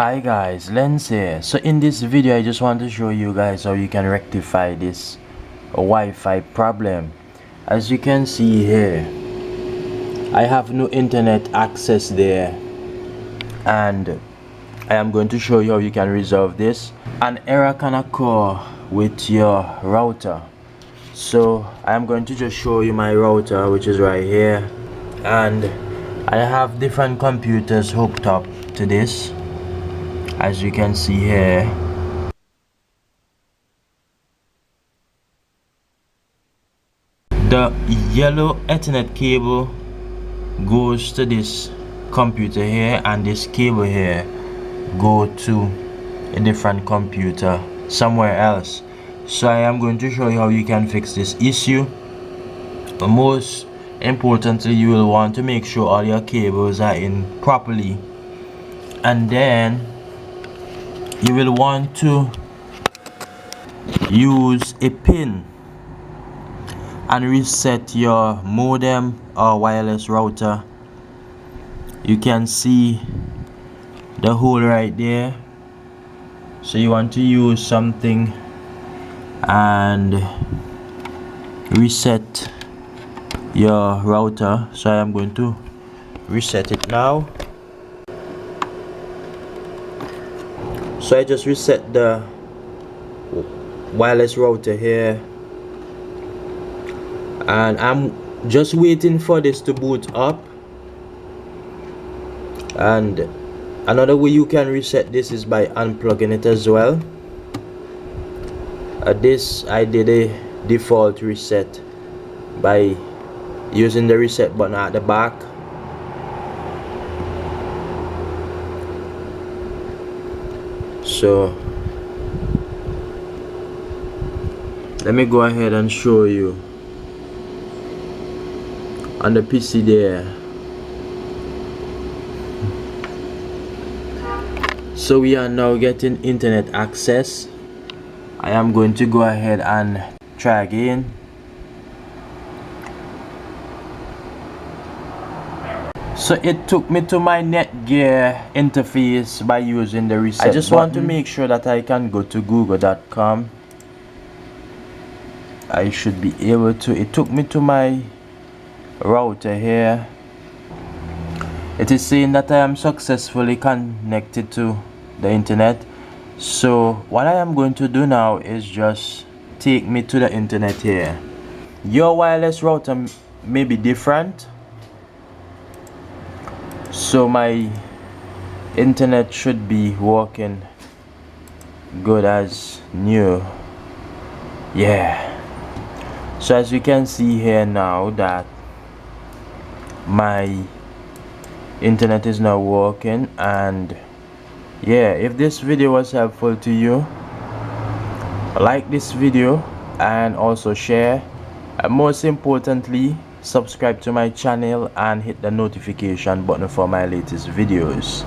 Hi guys, Lens here. So in this video I just want to show you guys how you can rectify this Wi-Fi problem. As you can see here, I have no internet access there, and I am going to show you how you can resolve this. An error can occur with your router, so I am going to just show you my router, which is right here, and I have different computers hooked up to this. As you can see here, the yellow Ethernet cable goes to this computer here, and this cable here go to a different computer somewhere else. So I am going to show you how you can fix this issue. But most importantly, you will want to make sure all your cables are in properly, and then you will want to use a pin and reset your modem or wireless router. You can see the hole right there, so you want to use something and reset your router. So I am going to reset it now. So I just reset the wireless router here, and I'm just waiting for this to boot up. And another way you can reset this is by unplugging it as well. This I did a default reset by using the reset button at the back. So let me go ahead and show you on the PC there. So we are now getting internet access. I am going to go ahead and try again. So it took me to my Netgear interface by using the reset button. I just want to make sure that I can go to google.com. I should be able to. It took me to my router here. It is saying that I am successfully connected to the internet. So what I am going to do now is just take me to the internet here. Your wireless router may be different, so my internet should be working good as new. Yeah, so as you can see here now that my internet is now working. And yeah, if this video was helpful to you, like this video and also share, and most importantly, subscribe to my channel and hit the notification button for my latest videos.